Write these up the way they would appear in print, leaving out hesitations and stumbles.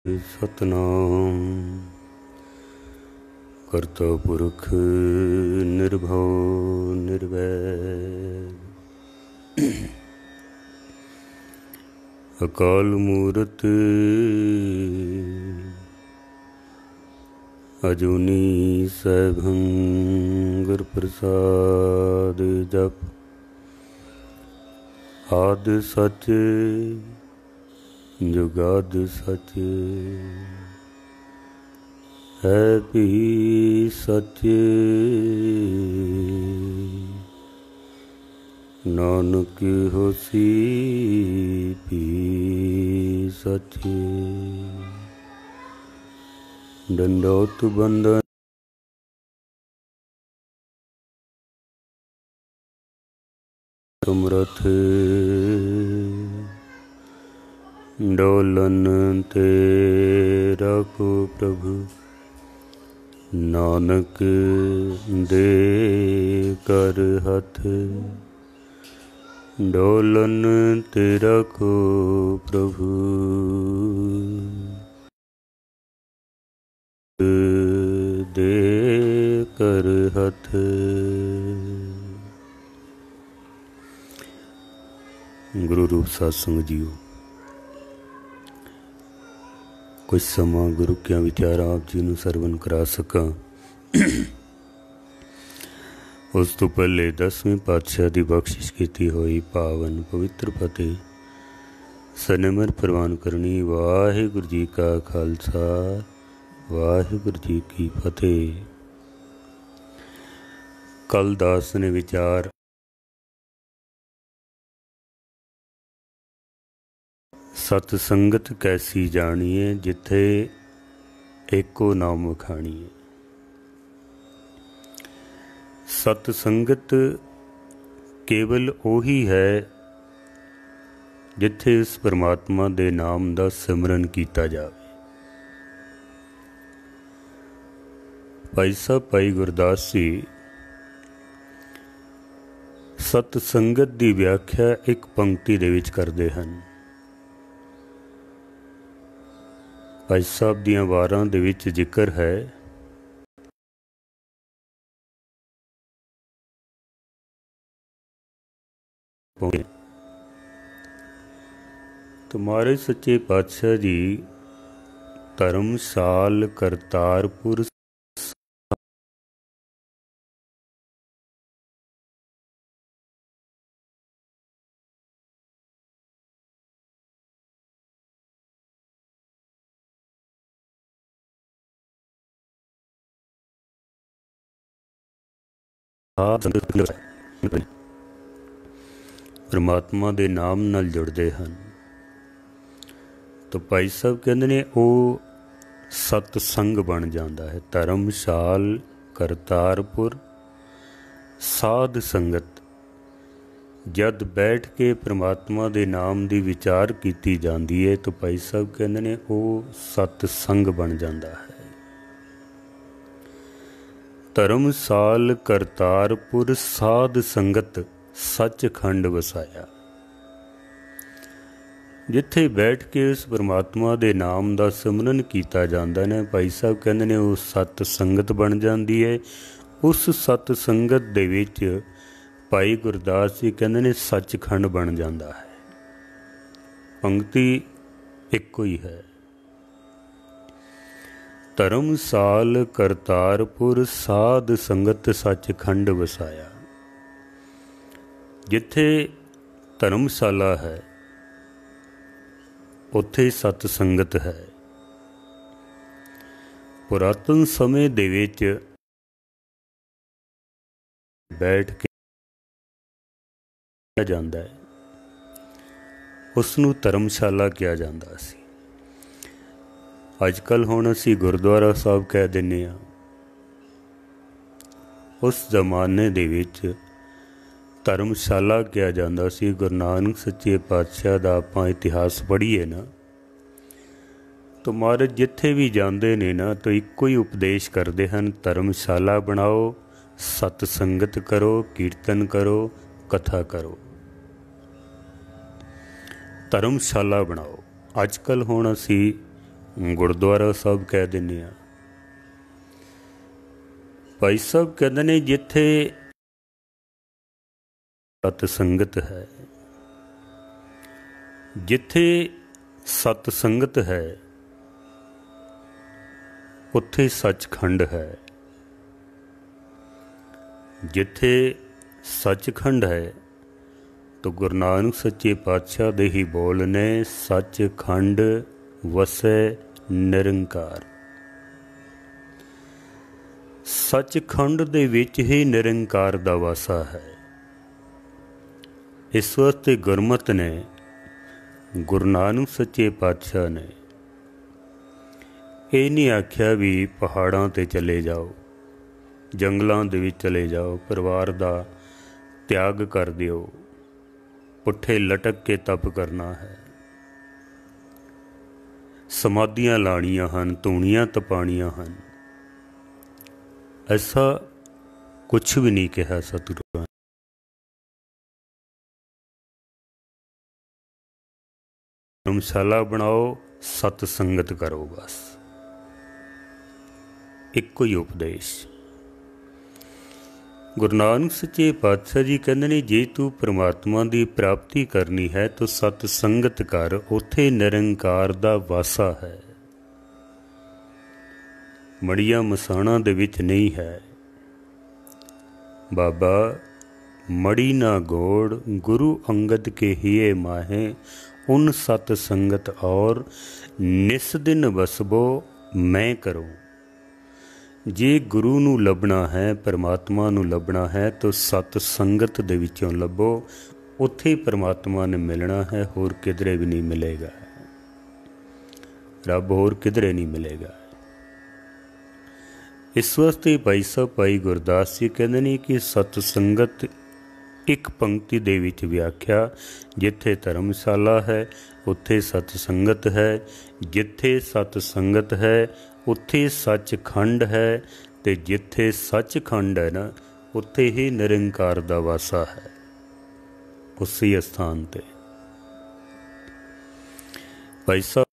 सतनाम करता पुरख निर्भव निर्वैर अकाल मूरत अजूनी सैभं गुर प्रसाद जप आद सच जुगाद सच है भी सच नानक होसी भी सच दंडोत बंदन समरथ डोलन तेरा को प्रभु नानक दे कर हथ डोलन तेरा को प्रभु दे कर हथ। गुरु रूप सत्संग जीओ कुछ समा गुरु क्या विचार आप जी नूं सरवण करा सकां। उस तो पहले 10वें पातशाह की बख्शिश की हुई पावन पवित्र फतेह सनिमर प्रवान करनी। वाहिगुरू जी का खालसा वाहिगुरू जी की फतेह। कल दास ने विचार सतसंगत कैसी जानिए जिथे एको नाम वखाणीए। सतसंगत केवल ओही है जिथे इस परमात्मा दे नाम दा सिमरन कीता जावे। भाई साहब भाई गुरदास जी सतसंगत दी व्याख्या एक पंक्ति दे विच करदे हन। भाई साहब दियां वारां दे विच जिक्र है तुम्हारे सच्चे पातशाह जी धर्मशाल करतारपुर परमात्मा दे नाम नाल जुड़ते हैं। तो भाई साहब कहते ने वो सतसंग बन जाता है। धर्मशाल करतारपुर साध संगत जद बैठ के परमात्मा दे नाम दी विचार की जाती है तो भाई साहब कहते ने वो सतसंग बन जाता है। धर्मशाल करतारपुर साध संगत सचखंड वसाया। जिथे बैठ के उस परमात्मा दे नाम दा सिमरन कीता जांदा ने भाई साहब कहंदे ने वो सत संगत बन जाती है। उस सत संगत दे विच भाई गुरदास जी कहंदे ने सचखंड बन जाता है। पंक्ति इक्को ही है। धर्मशाल करतारपुर साध संगत सचखंड वसाया। जिथे धर्मशाला है उत्थे सतसंगत है। पुरातन समय दे विच बैठ के जाता है उसनूं धर्मशाला कहा जाता सी। अजकल हुण असीं गुरुद्वारा साहब कह दिंदे आ। उस जमाने दे विच धर्मशाला कहा जाता सी। गुरु नानक सच्चे पातशाह दा आपां इतिहास पढ़ीए ना तो महाराज जिथे भी जाते ने ना तो इक्को ही उपदेश करते हैं, धर्मशाला बनाओ, सतसंगत करो, कीर्तन करो, कथा करो। धर्मशाला बनाओ। अजकल हुण असी गुरुद्वारा साहब कह दिंदे आ। भाई साहब कहते ने जिथे सतसंगत है, जिथे सतसंगत है उत्थे सचखंड है। जिथे सचखंड है तो गुरु नानक सच्चे पातशाह दे ही बोल ने, सचखंड वसै निरंकार। सचखंड दे विच ही निरंकार दा वासा है। इस वास्ते गुरमत ने, गुरु नानक सच्चे पातशाह ने ये नहीं आख्या भी पहाड़ां ते चले जाओ, जंगलों दे विच चले जाओ, परिवार दा त्याग कर दिओ, पुट्ठे लटक के तप करना है, समाधियां लाणियां हन, धूणियां तपाणियां हन। ऐसा कुछ भी नहीं कहा सतगुरु। धर्मशाला बनाओ, सतसंगत करो, बस इको ही उपदेश। गुरु नानक सच्चे पातशाह जी कहते ने, जे तू परमात्मा की प्राप्ति करनी है तो सतसंगत कर, उथे निरंकार दा वासा है। मड़िया मसाणा दे विच नहीं है। बाबा मड़ी ना गोड़, गुरु अंगद के हिये माहे, उन सतसंगत और निस दिन बसबो मैं करूँ। जे गुरु नूं लभना है, परमात्मा नूं लभना है तो सतसंगत दे विचों लभो, उत्थे परमात्मा ने मिलना है, होर किधरे भी नहीं मिलेगा। रब होर किधरे नहीं मिलेगा। इस वास्ते भाई साहब भाई गुरदास जी कहते हैं कि सतसंगत एक पंक्ति दे विच व्याख्या, जिथे धर्मशाला है उत्थे सतसंगत है, जिथे सतसंगत है उत्थे सचखंड है, ते जिथे सचखंड है ना उत्थे ही निरंकार दा वासा है, उसी स्थान ते। भाई साहब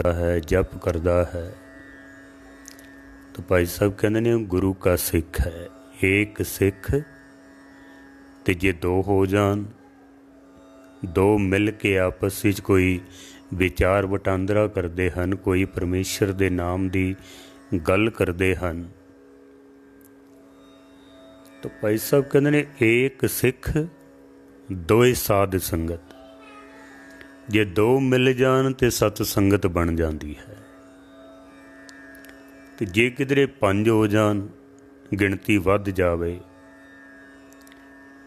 है, जप करदा है, तो भाई साहब कहते ने गुरु का सिख है। एक सिख ते जे दो हो जान, दो मिल के आपस विच कोई विचार वटांदरा करते हैं, कोई परमेश्वर दे नाम दी गल करते हैं, तो भाई साहब कहते ने एक सिख दोए साध संगत। जे दो मिल जान तो सतसंगत बन जाती है, तो जे किधरे पंज हो जान, गिणती वध जावे,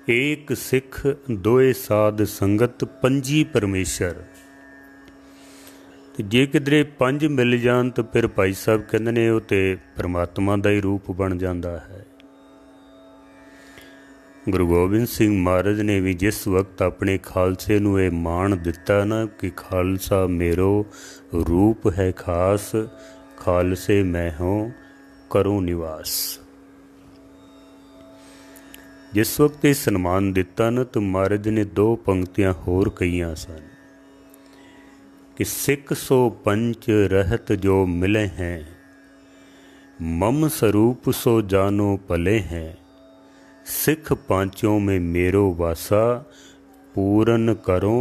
एक सिख दोए साध संगत पंजी परमेश्वर। तो जे किधरे पंज मिल जान तो फिर भाई साहब कहते ने वो तो परमात्मा का ही रूप बन जाता है। गुरु गोबिंद सिंह महाराज ने भी जिस वक्त अपने खालसे नूं ये मान दिता ना कि खालसा मेरो रूप है खास, खालसे मैं हों करूं निवास, जिस वक्त ये सन्मान दिता ना तो महाराज ने दो पंक्तियां होर कहियां सन कि सिख सो पंच रहत जो मिले हैं, मम स्वरूप सो जानो पले हैं, सिख पांचों में मेरो वासा, पूरन करो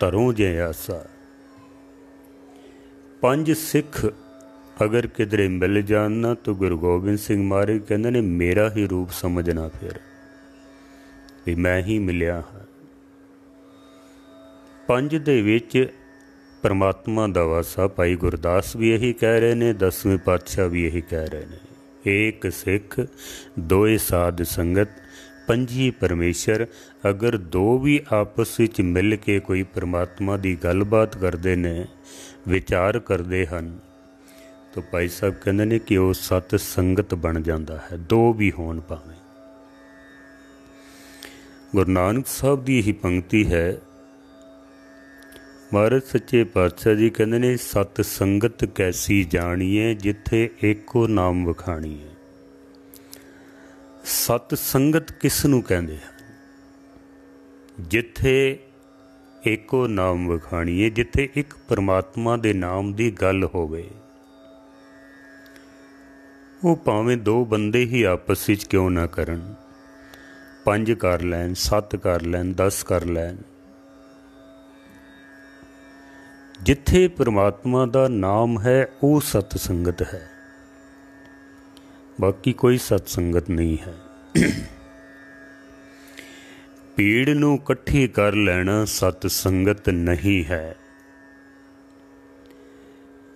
तरों जय आसा। पंज सिख अगर किधरे मिल जाना तो गुरु गोबिंद सिंह महाराज कहते ने मेरा ही रूप समझना, फिर भी मैं ही मिलिया हाँ। पंज दे विच परमात्मा दा वासा भाई गुरदास भी यही कह रहे ने, 10वें पातशाह भी यही कह रहे ने। एक सिख दोए साध संगत पंजी परमेश्वर। अगर दो भी आपस विच मिल के कोई परमात्मा की गलबात करते ने, विचार करते हैं, तो भाई साहब कहते हैं कि वह सत संगत बन जाता है, दो भी होण भावें। गुरु नानक साहब की यही पंक्ति है, महाराज सच्चे पातशाह जी कहते ने सत संगत कैसी जानिए जिथे एको नाम वखाणीए। सत संगत किस नूं कहंदे हन? जिथे एको नाम वखाणीए, जिथे एक परमात्मा दे नाम दी गल होवे। वो भावें दो बंदे ही आपस विच क्यों ना करन, 5 कर लैन, 7 कर लैन, 10 कर लैन, जिथे परमात्मा दा नाम है वो सतसंगत है, बाकी कोई सतसंगत नहीं है। भीड़ नूं कट्ठी कर लेना सतसंगत नहीं है,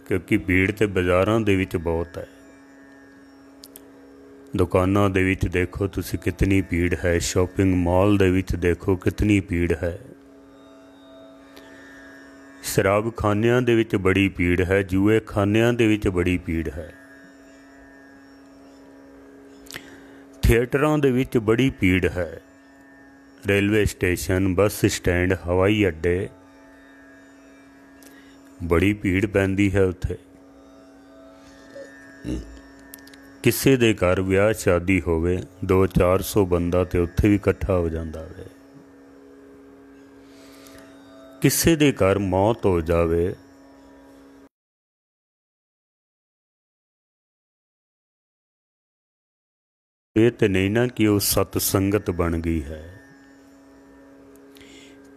क्योंकि भीड़ ते बाज़ारां दे विच बहुत है। दुकानां दे विच देखो तुसी कितनी भीड़ है, शॉपिंग मॉल दे विच देखो कितनी भीड़ है, शराब खानियां दे विच बड़ी भीड़ है, जूए खानियां दे विच बड़ी भीड़ है, थिएटरां दे विच बड़ी भीड़ है, रेलवे स्टेशन, बस स्टैंड, हवाई अड्डे बड़ी भीड़ पैंदी है। उत्थे किसी दे घर विआह शादी होवे 200-400 बंदा ते उत्थे भी इकट्ठा हो जांदा वे। किसी दे घर मौत हो जावे ये तो नहीं ना कि वो सतसंगत बन गई है।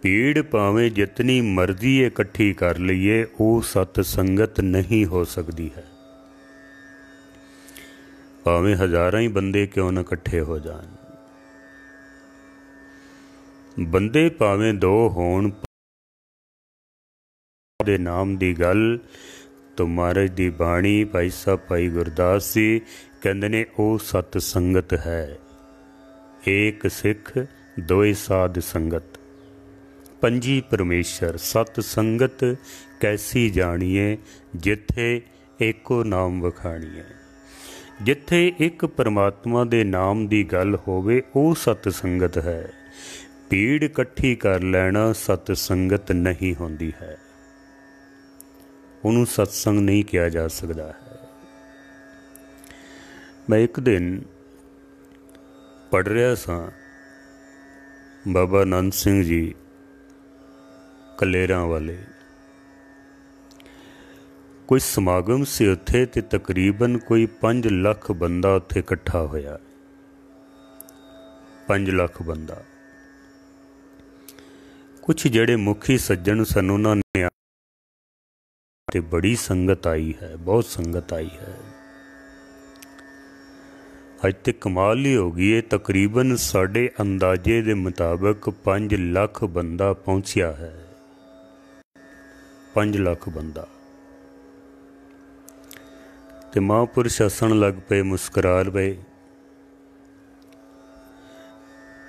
भीड़ भावें जितनी मर्जी इकट्ठी कर लईए वो सतसंगत नहीं हो सकती है, भावें हज़ारां ही बंदे क्यों न इकट्ठे हो जान। बंदे भावें 2 होण दे नाम दी गल तो महाराज दी बाणी भाई साहब भाई गुरदास जी कहंदे ने ओ सतसंगत है। एक सिख दोए साध संगत, पंजी परमेश्वर। सतसंगत कैसी जानिए जिथे एको नाम वखाणीए। जिथे एक परमात्मा दे नाम दी गल होवे वो सतसंगत है। भीड़ इकट्ठी कर लेना सतसंगत नहीं होंदी है, उन्होंने सत्संग नहीं किया जा सकता है। मैं एक दिन पढ़ रहा सा बाबा नंद सिंह जी कलेरां वाले, कोई समागम से उत्थे ते तकरीबन कोई 5 लाख बंदा उत्थे इकट्ठा होया। 5 लाख बंदा। कुछ जड़े मुखी सज्जन सन उन्होंने ते बड़ी संगत आई है, बहुत संगत आई है। अज तक कमाल ही हो गई है, तकरीबन साढ़े अंदाजे के मुताबिक 5 लाख बंदा पहुंचा है। 5 लाख बंदा। ते महापुरुष हसन लग पे, मुस्करा पे।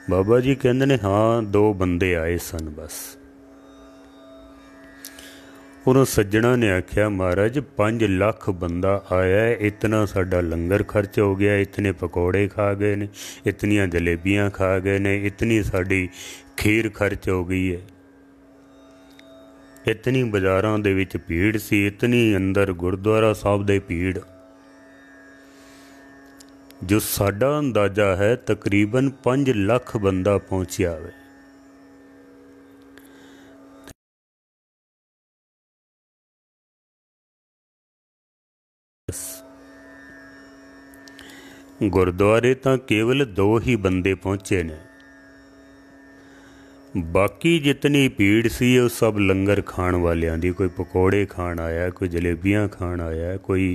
बाबा जी कहते ने हाँ 2 बंदे आए सन बस। उन्होंने सज्जणा ने आख्या महाराज 5 लाख बंदा आया है, इतना साडा लंगर खर्च हो गया, इतने पकौड़े खा गए ने, इतनियां जलेबियां खा गए ने, इतनी साड़ी खीर खर्च हो गई है, इतनी बाज़ारां दे विच भीड़ सी, इतनी अंदर गुरुद्वारा साहब दे भीड़। जो साडा अंदाजा है तकरीबन 5 लाख बंदा पहुंचा है। गुरुद्वारे तो केवल 2 ही बंदे पहुंचे ने, बाकी जितनी भीड़ सी वो सब लंगर खाण वालियां दी। कोई पकौड़े खाण आया, कोई जलेबियां खाण आया, कोई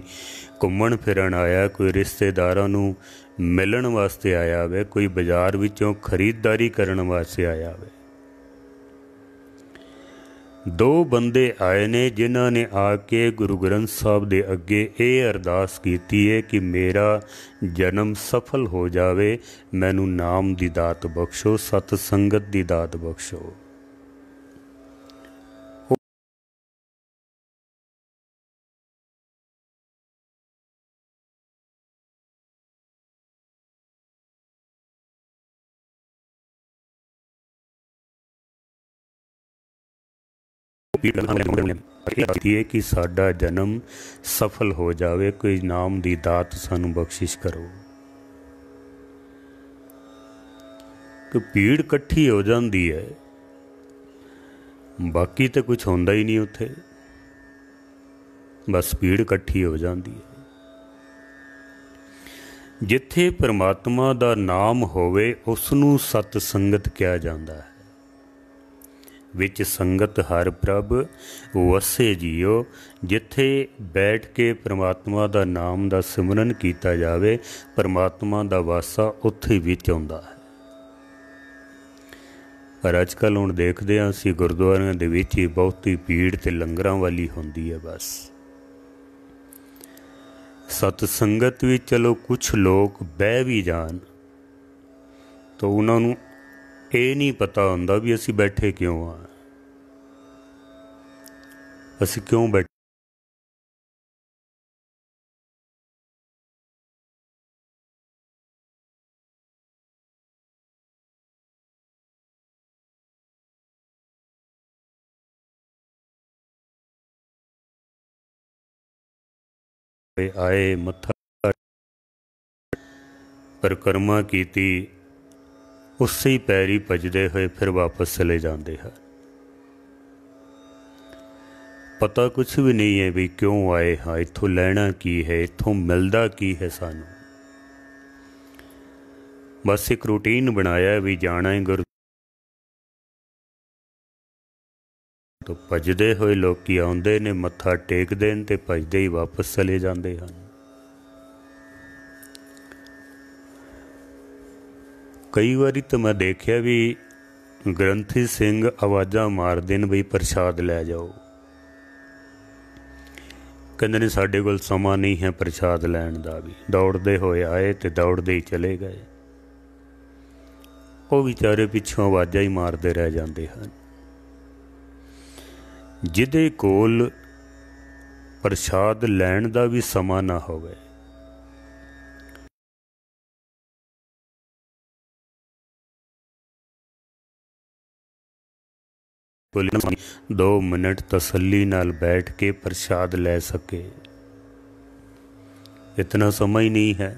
घुम्मण फिरन आया, कोई रिश्तेदारां नूं मिलन वास्ते आया वे, कोई बाजार विचों खरीददारी करन वास्ते आया वे। 2 बंदे आए ने जिन्हां ने आके गुरु ग्रंथ साहब दे अगे ये अरदास कीती है कि मेरा जन्म सफल हो जावे, मैनू नाम दी दात बख्शो, सतसंगत दी दात बख्शो। कि साडा जन्म सफल हो जाए, कोई नाम दी दात सानू बख्शिश करो। कि भीड़ इकट्ठी हो जाती है, बाकी तो कुछ होंदा ही नहीं उत्थे, बस भीड़ इकट्ठी हो जाती है। जिथे परमात्मा दा नाम होवे उसनू सत संगत कहा जाता है। विच संगत हर प्रभ वसे जियो। जिथे बैठ के परमात्मा दा नाम दा सिमरन किया जावे, परमात्मा दा वासा उत्थे विच आउंदा है। पर अजकल हुण देखदे हां असीं गुरुद्वारियां दे विच ही बहुती भीड़ ते लंगरां वाली हुंदी है। बस सतसंगत भी चलो कुछ लोग बह भी जान तो उन्होंने ये नहीं पता हुंदा भी असीं बैठे क्यों हाँ, असीं क्यों बैठे। आए मत्था परिक्रमा कीती, उसे ही पैरी भजदे हुए फिर वापस चले जाते हैं। पता कुछ भी नहीं है भी क्यों आए हाँ, इत्थों लैना की है, इत्थों मिलदा की है सानू। बस एक रूटीन बनाया भी जाना है गुरु, तो भजदे हुए लोग आउंदे ने, मत्था टेकदे ने ते भजदे ही वापस चले जाते हैं। कई बारी तो मैं देखिया भी ग्रंथी सिंह आवाज़ा मारदे ने बई प्रसाद लै जाओ, कहते ने साडे कोल समा नहीं है प्रसाद लैण दा भी। दौड़दे होए आए तो दौड़दे ही चले गए। वो बेचारे पिछों आवाज़ा ही मारते रह जाते हैं। जिहदे कोल प्रसाद लैण दा भी समा ना होवे, कोई 2 मिनट तसल्ली नाल बैठ के प्रसाद लै सके, इतना समय ही नहीं है।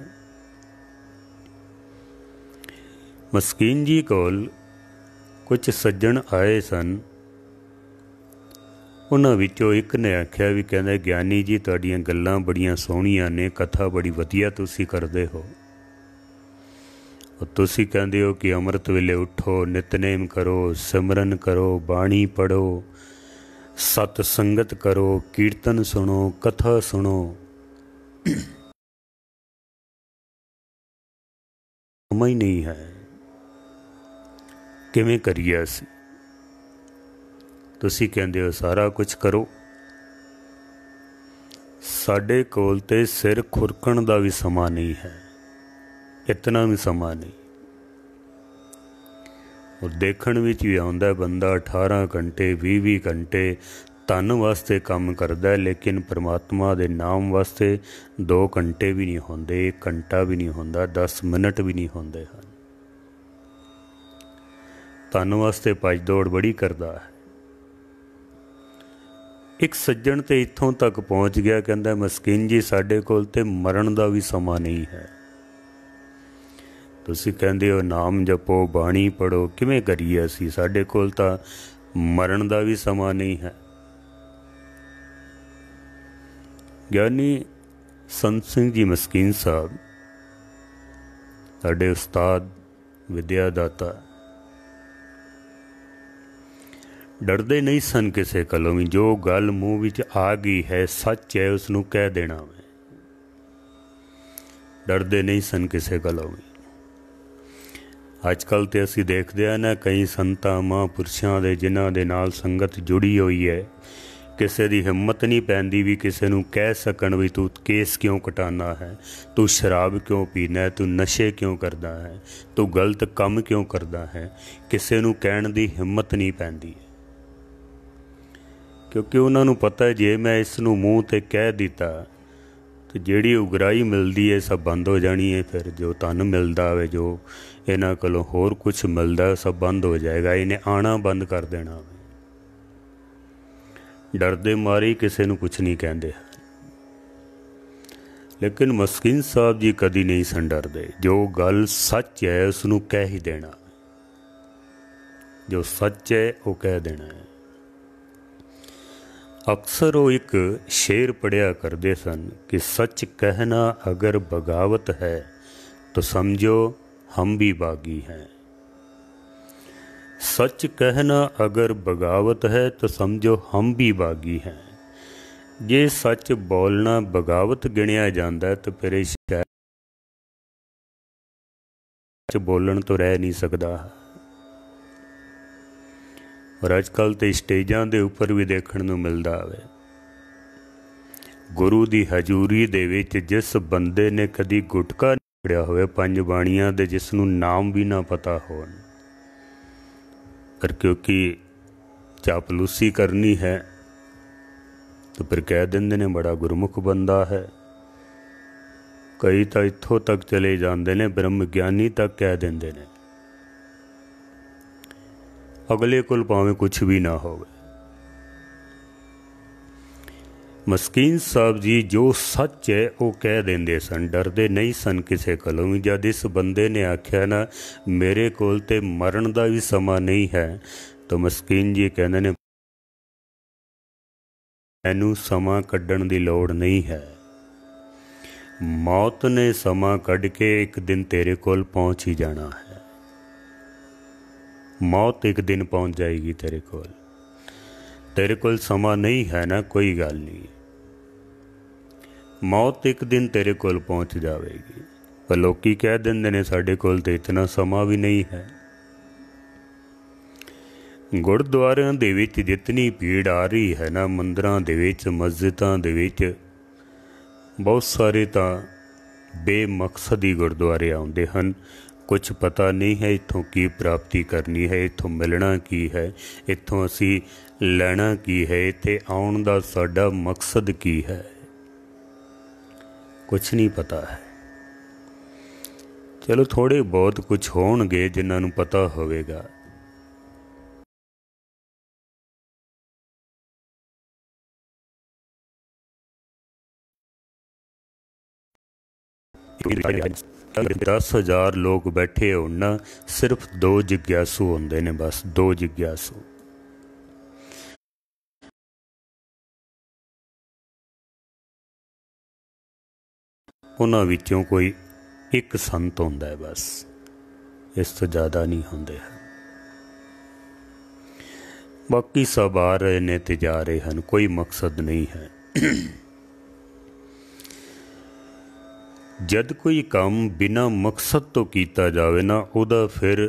मस्कीन जी कोल कुछ सज्जन आए सन, उन्हां विचों एक ने आख्या भी कहंदा ज्ञानी जी तुहाडीआं गल्लां बड़ियां सोहणियां ने, कथा बड़ी वधिया तुसीं करदे हो। तुसीं कहंदे हो कि अमृत वेले उठो, नितनेम करो, सिमरन करो, बाणी पढ़ो, सत संगत करो, कीर्तन सुनो, कथा सुनो। समय नहीं है, किवें करिए असीं? तुसीं कहंदे हो सारा कुछ करो, साडे कोल ते सिर खुरकण दा भी समा नहीं है, इतना भी समा नहीं। और देखण विच भी आउंदा बंदा 18 घंटे 20 घंटे धन वास्ते काम करदा, लेकिन परमात्मा दे नाम वास्ते 2 घंटे भी नहीं होंदे, 1 घंटा भी नहीं होंदा, 10 मिनट भी नहीं होंदे हैं। धन वास्ते भज दौड़ बड़ी करदा है। एक सज्जन तो इत्थों तक पहुँच गया, कहंदा मस्कीन जी साडे कोल ते मरण दा भी समा नहीं है। तुसीं कहंदे हो नाम जपो, बाणी पढ़ो, किवें करिए असीं? साडे कोल तां मरण दा भी समा नहीं है। ज्ञानी संत सिंह जी मस्कीन साहब साडे उस्ताद विद्यादाता डरदे नहीं सन किसी कोलों भी। जो गल मूँह विच आ गई है, सच है, उसनूं कह देना मैं। डरदे नहीं सन किसी कोलों भी। अजकल तो असीं देखते हैं ना, कई संतां महापुरुषों के जिन्हां दे नाल संगत जुड़ी हुई है, किसी की हिम्मत नहीं पैंदी भी किसी नूं कह सकण भी तू केस क्यों कटाना है, तू शराब क्यों पीना है, तू नशे क्यों करदा है, तू गलत काम क्यों करदा है। किसी नूं कहण दी हिम्मत नहीं पैंदी, क्योंकि उन्होंने पता है जे मैं इस नूं मूँह ते कह दिता तो जिहड़ी उगराही मिलती है सब बंद हो जानी है। फिर जो धन मिलता है, जो इन्हां कोलों होर कुछ मिलता है, सब बंद हो जाएगा। इन्हें आना बंद कर देना। डरदे मारे ही किसी नूं कुछ नहीं कहते। लेकिन मस्कीन साहब जी कदी नहीं सन डरदे। जो गल सच है उसनूं कह ही देना, जो सच है वो कह देना है। अक्सर वो एक शेर पढ़िया करते सन कि सच कहना अगर बगावत है तो समझो हम भी बागी हैं। सच कहना अगर बगावत है तो समझो हम भी बागी हैं। जे सच बोलना बगावत गिणिया जाता है तो फिर शायद सच बोलन तो रह नहीं सकता। और अजकल तो स्टेजां दे उपर भी देखने को मिलता है, गुरु की हजूरी दे विच जिस बंदे ने कदी गुटका नहीं फड़िया होवे पंज बाणियां दे, जिसनों नाम भी ना पता हो, पर क्योंकि चापलूसी करनी है तो फिर कह देंगे ने बड़ा गुरमुख बंदा है। कई तो इत्थों तक चले जाते ने ब्रह्म ज्ञानी तक कह देंगे ने, अगले कोल भावें कुछ भी ना होवे। मस्कीन साहब जी जो सच है वो कह देंगे सन, डरदे नहीं सन किसी कोलों भी। जद इस बंदे ने आख्या ना मेरे कोल ते मरण का भी समा नहीं है, तो मस्कीन जी कहते ने मैनू समा कड्ढण दी लोड़ नहीं है, मौत ने समा कढ़ के एक दिन तेरे कोल पहुँच ही जाना है। मौत एक दिन पहुँच जाएगी तेरे कोल, तेरे कोल समा नहीं है ना, कोई गल नहीं, मौत एक दिन तेरे कोल पहुँच जाएगी। पर लोकी कह देंगे ने साडे कोल तो इतना समा भी नहीं है। गुरुद्वारियां दे विच जितनी भीड़ आ रही है ना, मंदिरां दे विच मस्जिदां दे विच बहुत सारे तो बेमकसद ही गुरुद्वारे आउंदे हन। कुछ पता नहीं है इत्थों की प्राप्ति करनी है, इत्थों मिलना की है, इत्थों असी लैना की है, इत्थे आउण दा साडा मकसद की है, कुछ नहीं पता है। चलो थोड़े बहुत कुछ होणगे जिन्हां नूं पता होवेगा। अगर 10,000 लोग बैठे हो ना, सिर्फ 2 जिज्ञासु होंदे ने, बस 2 जिज्ञासु। उन्हां विचों कोई एक संत होंदा है बस, इस तो ज़्यादा नहीं होंदे। बाकी सब आ रहे ने ते जा रहे हैं, कोई मकसद नहीं है। जद कोई काम बिना मकसद तो किया जाए ना, उदा फिर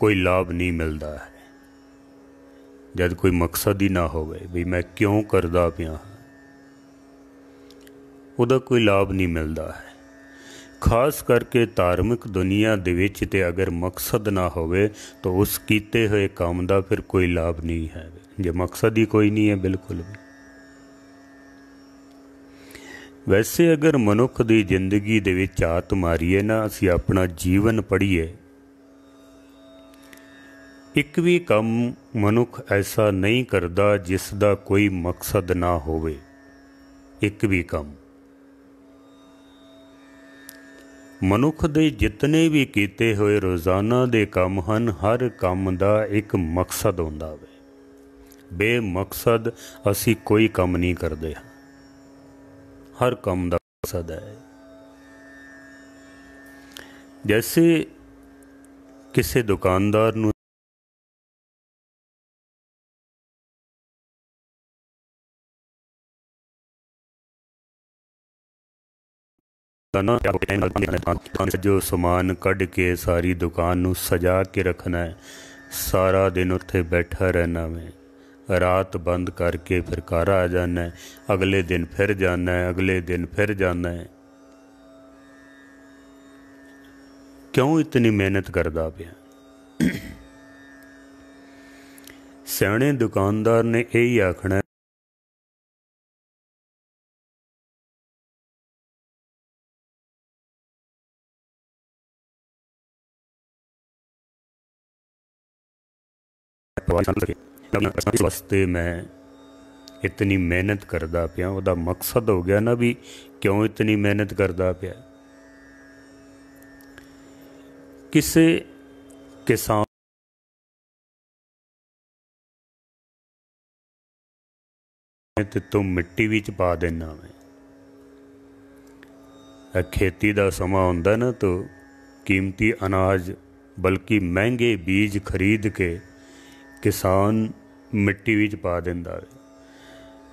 कोई लाभ नहीं मिलता है। जद कोई मकसद ही ना होवे भी मैं क्यों करदा पिया, उदा कोई लाभ नहीं मिलता है। खास करके धार्मिक दुनिया दे विच ते अगर मकसद ना होवे तो उस कीते हुए काम का फिर कोई लाभ नहीं है। जे मकसद ही कोई नहीं है बिल्कुल भी। वैसे अगर मनुख की जिंदगी दे विच आत मारीए ना, असी अपना जीवन पढ़ीए, एक भी काम मनुख ऐसा नहीं करता जिसका कोई मकसद ना होवे। एक भी काम मनुख दे जितने भी कीते हुए रोज़ाना दे काम हन, हर काम का एक मकसद होंदा वे। बेमकसद असी कोई काम नहीं करते, हर काम का मकसद है। जैसे किसी दुकानदार नूं जो समान कढ़ के सारी दुकान नूं सजा के रखना है, सारा दिन उत्थे बैठा रहना में, रात बंद करके फिर घर आ जाना है, अगले दिन फिर जाना है, अगले दिन फिर जाना है। क्यों इतनी मेहनत करदा पिया? सियाणे दुकानदार ने यही आखना वास्ते मैं इतनी मेहनत करदा पिया, उहदा मकसद हो गया ना भी क्यों इतनी मेहनत करदा पिया। किसे किसान ते तू मिट्टी विच पा देना मैं, खेती का समा हुंदा ना, तो कीमती अनाज बल्कि महंगे बीज खरीद के किसान मिट्टी विच पा दिंदा वे,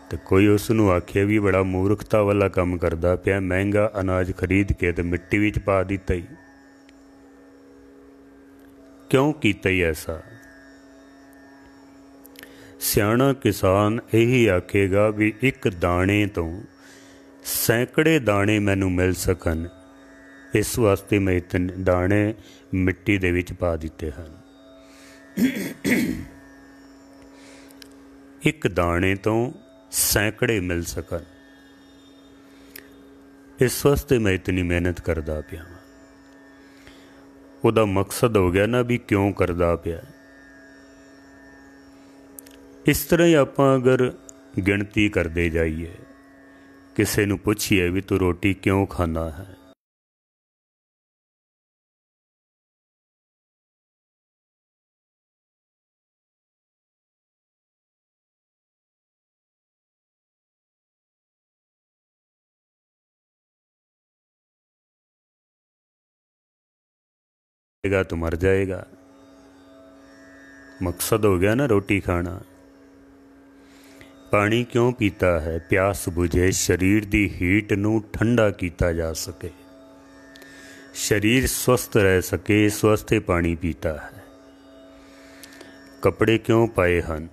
तो कोई उसनू आखे भी बड़ा मूर्खता वाला काम करदा पिया, महंगा अनाज खरीद के तो मिट्टी विच पा दिता ही। क्यों कीता ही ऐसा? सियाणा किसान यही आखेगा भी एक दाने तो सैकड़े दाने मैनू मिल सकन, इस वास्ते मैं इतने दाने मिट्टी दे विच पा दिते हैं। एक दाने तो सैकड़े मिल सकन, इस वास्ते मैं इतनी मेहनत करदा पिया। उहदा मकसद हो गया ना भी क्यों करदा पिया। इस तरह ही आपां अगर गिणती करते जाइए, किसी नू पुछिए भी तू रोटी क्यों खाना है, तो मर जाएगा। मकसद हो गया ना रोटी खाना। पानी क्यों पीता है? प्यास बुझे, शरीर की हीट नू ठंडा किया जा सके, शरीर स्वस्थ रह सके, इस वास्ते पानी पीता है। कपड़े क्यों पाए हैं?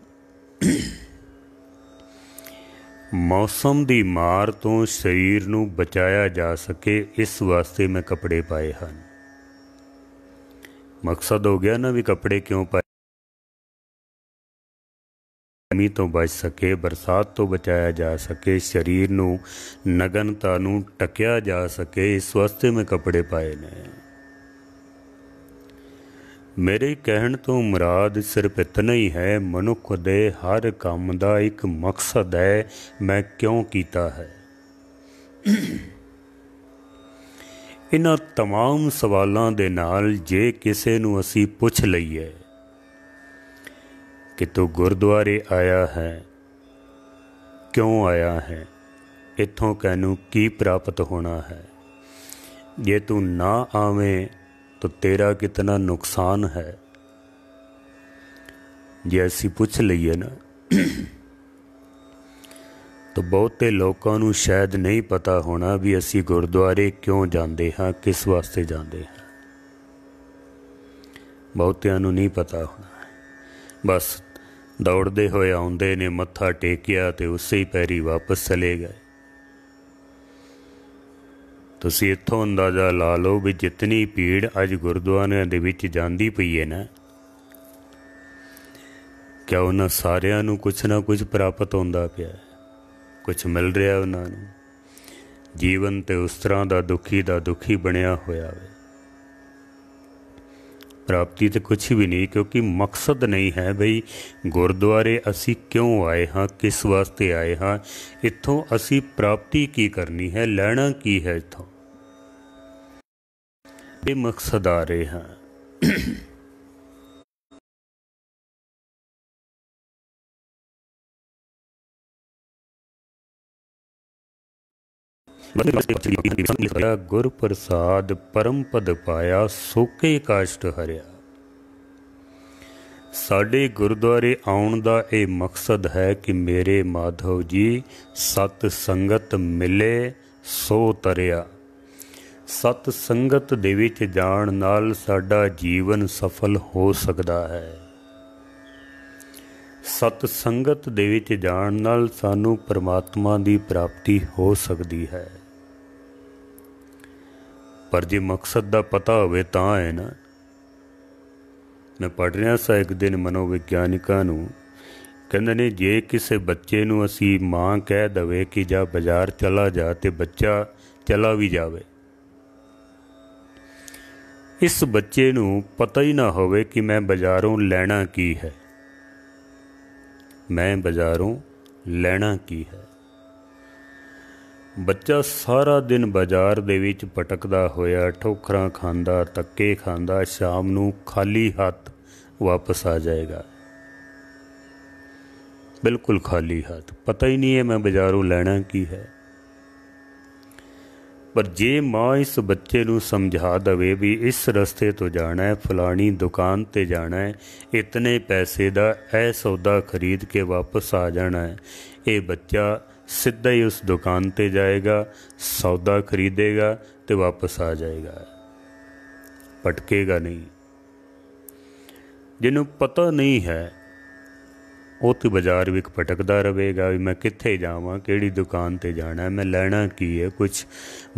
मौसम की मार तो शरीर नू बचाया जा सके, इस वास्ते मैं कपड़े पाए हैं। मकसद हो गया ना भी कपड़े क्यों पाए? गर्मी तो बच सके, बरसात तो बचाया जा सके, शरीर नू नगनता नू टकिया जा सके, इस वास्ते मैं कपड़े पाए ने। मेरे कहण तो मुराद सिर्फ इतना ही है, मनुख दे हर काम दा एक मकसद है, मैं क्यों कीता है। इन्हां तमाम सवालों दे नाल जे किसे नू असी पुछ लईए कि तू गुरुद्वारे आया है, क्यों आया है, इत्थों कैनू की प्राप्त होना है, जे तू ना आवें तो तेरा कितना नुकसान है, जे असी पुछ लईए ना, तो बहुते लोगों नू शायद नहीं पता होना भी असी गुरुद्वारे क्यों जाते हाँ, किस वास्ते जाते हैं। बहुतियां नू नहीं पता होना, बस दौड़ते हुए आउंदे ने, मत्था टेकिया तो उस ही पैरी वापस चले गए। तुसी इत्थों अंदाज़ा ला लो भी जितनी भीड़ अज गुरुद्वारियां दे विच जांदी पई है ना, क्या उन्हां सारियां नू कुछ ना कुछ प्राप्त होंदा पिया, कुछ मिल रहा उन्हां नू। जीवन तो उस तरह का दुखी बनिया होया वे, प्राप्ति तो कुछ भी नहीं, क्योंकि मकसद नहीं है बई गुरुद्वारे असी क्यों आए हाँ, किस वास्ते आए हाँ, इत्थों असी प्राप्ति की करनी है, लैना की है इत्थों, ये मकसद आ रहे हैं। गुर प्रसाद परम पद पाया, सोके काष्ट हरिया। साडे गुरुद्वारे आउण दा ये मकसद है कि मेरे माधव जी सत संगत मिले सो तरिया। सत संगत दे विच जाण नाल साडा जीवन सफल हो सकदा है। सत संगत दे विच जाण नाल सानू परमात्मा दी प्राप्ति हो सकदी है। पर जे मकसद दा पता होवे तां है ना। मैं पढ़ रहा सा एक दिन मनोविग्यानिकां नूं, कहंदे ने जे किसी बच्चे नूं असी मां कह दवे कि जा बाजार चला जा ते बच्चा चला भी जावे, इस बच्चे नूं पता ही ना होवे कि मैं बाजारों लैना की है, मैं बाजारों ਲੈਣਾ ਕੀ ਹੈ। ਬੱਚਾ ਸਾਰਾ ਦਿਨ ਬਾਜ਼ਾਰ ਦੇ ਵਿੱਚ ਭਟਕਦਾ ਹੋਇਆ, ਠੋਕਰਾਂ ਖਾਂਦਾ, ਧੱਕੇ ਖਾਂਦਾ, ਸ਼ਾਮ ਨੂੰ ਖਾਲੀ ਹੱਥ ਵਾਪਸ ਆ ਜਾਏਗਾ, ਬਿਲਕੁਲ ਖਾਲੀ ਹੱਥ। ਪਤਾ ਹੀ ਨਹੀਂ ਹੈ ਮੈਂ ਬਾਜ਼ਾਰੋਂ ਲੈਣਾ ਕੀ ਹੈ। ਪਰ ਜੇ ਮਾਂ ਇਸ ਬੱਚੇ ਨੂੰ ਸਮਝਾ ਦੇਵੇ ਵੀ ਇਸ ਰਸਤੇ ਤੋਂ ਜਾਣਾ ਹੈ, ਫਲਾਣੀ ਦੁਕਾਨ 'ਤੇ ਜਾਣਾ ਹੈ, ਇਤਨੇ ਪੈਸੇ ਦਾ ਇਹ ਸੌਦਾ ਖਰੀਦ ਕੇ ਵਾਪਸ ਆ ਜਾਣਾ ਹੈ, ਇਹ ਬੱਚਾ ਸਿੱਧਾ ਹੀ ਉਸ ਦੁਕਾਨ 'ਤੇ ਜਾਏਗਾ, ਸੌਦਾ ਖਰੀਦੇਗਾ ਅਤੇ ਵਾਪਸ ਆ ਜਾਏਗਾ, ਭਟਕੇਗਾ ਨਹੀਂ। ਜਿਹਨੂੰ ਪਤਾ ਨਹੀਂ ਹੈ ਉਹ ਤਾਂ ਬਾਜ਼ਾਰ ਵਿੱਚ ਭਟਕਦਾ ਰਹੇਗਾ ਵੀ ਮੈਂ ਕਿੱਥੇ ਜਾਵਾਂ, ਕਿਹੜੀ ਦੁਕਾਨ 'ਤੇ ਜਾਣਾ, ਮੈਂ ਲੈਣਾ ਕੀ ਹੈ, ਕੁਛ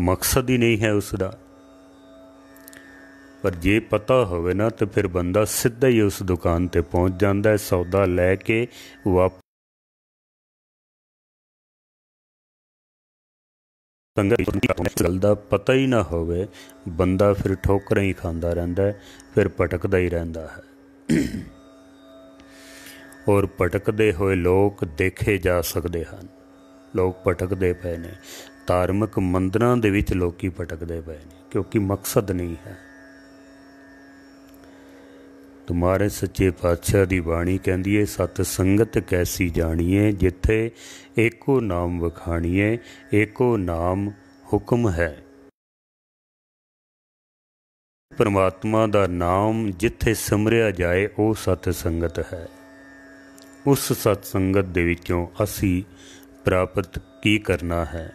ਮਕਸਦ ਹੀ ਨਹੀਂ ਹੈ ਉਸ ਦਾ। ਪਰ ਜੇ ਪਤਾ ਹੋਵੇ ਨਾ ਤਾਂ ਫਿਰ ਬੰਦਾ ਸਿੱਧਾ ਹੀ ਉਸ ਦੁਕਾਨ 'ਤੇ ਪਹੁੰਚ ਜਾਂਦਾ ਹੈ, ਸੌਦਾ ਲੈ ਕੇ ਵਾਪਸ ਗੱਲ ਦਾ ਪਤਾ ਹੀ ਨਾ ਹੋਵੇ, ਬੰਦਾ ਫਿਰ ਠੋਕਰਾਂ ਹੀ ਖਾਂਦਾ ਰਹਿੰਦਾ ਹੈ, ਫਿਰ ਭਟਕਦਾ ਹੀ ਰਹਿੰਦਾ ਹੈ। ਔਰ ਭਟਕਦੇ ਹੋਏ ਲੋਕ ਦੇਖੇ ਜਾ ਸਕਦੇ ਹਨ। ਲੋਕ ਭਟਕਦੇ ਪਏ ਨੇ, ਧਾਰਮਿਕ ਮੰਦਰਾਂ ਦੇ ਵਿੱਚ ਲੋਕੀ ਭਟਕਦੇ ਪਏ ਨੇ, ਕਿਉਂਕਿ ਮਕਸਦ ਨਹੀਂ ਹੈ। ਤੁਮਾਰੇ ਸੱਚੇ ਪਾਤਸ਼ਾਹ ਦੀ ਬਾਣੀ ਕਹਿੰਦੀ ਹੈ, ਸਤ ਸੰਗਤ ਕੈਸੀ ਜਾਣੀਏ, ਜਿੱਥੇ ਏਕੋ ਨਾਮ ਵਖਾਣੀਏ, ਏਕੋ ਨਾਮ ਹੁਕਮ ਹੈ। ਪਰਮਾਤਮਾ ਦਾ ਨਾਮ ਜਿੱਥੇ ਸਿਮਰਿਆ ਜਾਏ ਉਹ ਸਤ ਸੰਗਤ ਹੈ। ਉਸ ਸਤ ਸੰਗਤ ਦੇ ਵਿੱਚੋਂ ਅਸੀਂ ਪ੍ਰਾਪਤ ਕੀ ਕਰਨਾ ਹੈ।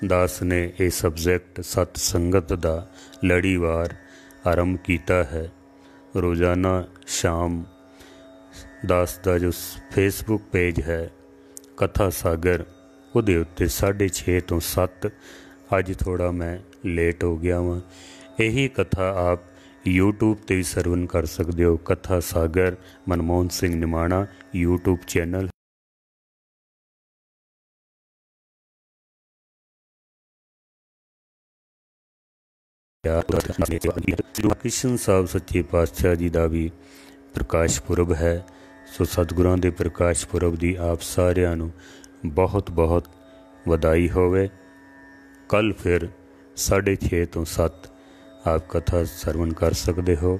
ਦਾਸ ਨੇ ਇਹ ਸਬਜੈਕਟ ਸਤ ਸੰਗਤ ਦਾ ਲੜੀਵਾਰ ਆਰੰਭ ਕੀਤਾ ਹੈ। ਰੋਜ਼ਾਨਾ ਸ਼ਾਮ ਦਾਸ ਦਾ ਜੋ ਫੇਸਬੁੱਕ ਪੇਜ ਹੈ ਕਥਾ ਸਾਗਰ, ਉਹਦੇ ਉੱਤੇ 6:30 ਤੋਂ 7, ਅੱਜ ਥੋੜ੍ਹਾ ਮੈਂ ਲੇਟ ਹੋ ਗਿਆ ਵਾਂ। ਇਹੀ ਕਥਾ ਆਪ यूट्यूब ਤੇ ਵੀ ਸਰਵਨ ਕਰ ਸਕਦੇ ਹੋ। ਕਥਾ ਸਾਗਰ ਮਨਮੋਹਨ ਸਿੰਘ ਨਿਮਾਣਾ यूट्यूब ਚੈਨਲ। ਕ੍ਰਿਸ਼ਨ ਸਾਹਿਬ ਸੱਚੇ ਪਾਤਸ਼ਾਹ ਜੀ ਦਾ ਵੀ ਪ੍ਰਕਾਸ਼ ਪੁਰਬ ਹੈ। ਸੋ ਸਤਿਗੁਰਾਂ ਦੇ ਪ੍ਰਕਾਸ਼ ਪੁਰਬ ਦੀ ਆਪ ਸਾਰਿਆਂ ਨੂੰ ਬਹੁਤ ਬਹੁਤ ਵਧਾਈ ਹੋਵੇ। ਕੱਲ੍ਹ ਫਿਰ 6:30 ਤੋਂ 7 ਆਪ ਕਥਾ ਸਰਵਨ ਕਰ ਸਕਦੇ ਹੋ।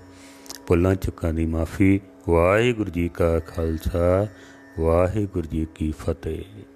ਭੁੱਲਾਂ ਚੁੱਕਾਂ ਦੀ ਮਾफ़ੀ। ਵਾਹਿਗੁਰੂ ਜੀ ਕਾ ਖਾਲਸਾ, ਵਾਹਿਗੁਰੂ ਜੀ ਕੀ ਫਤਿਹ।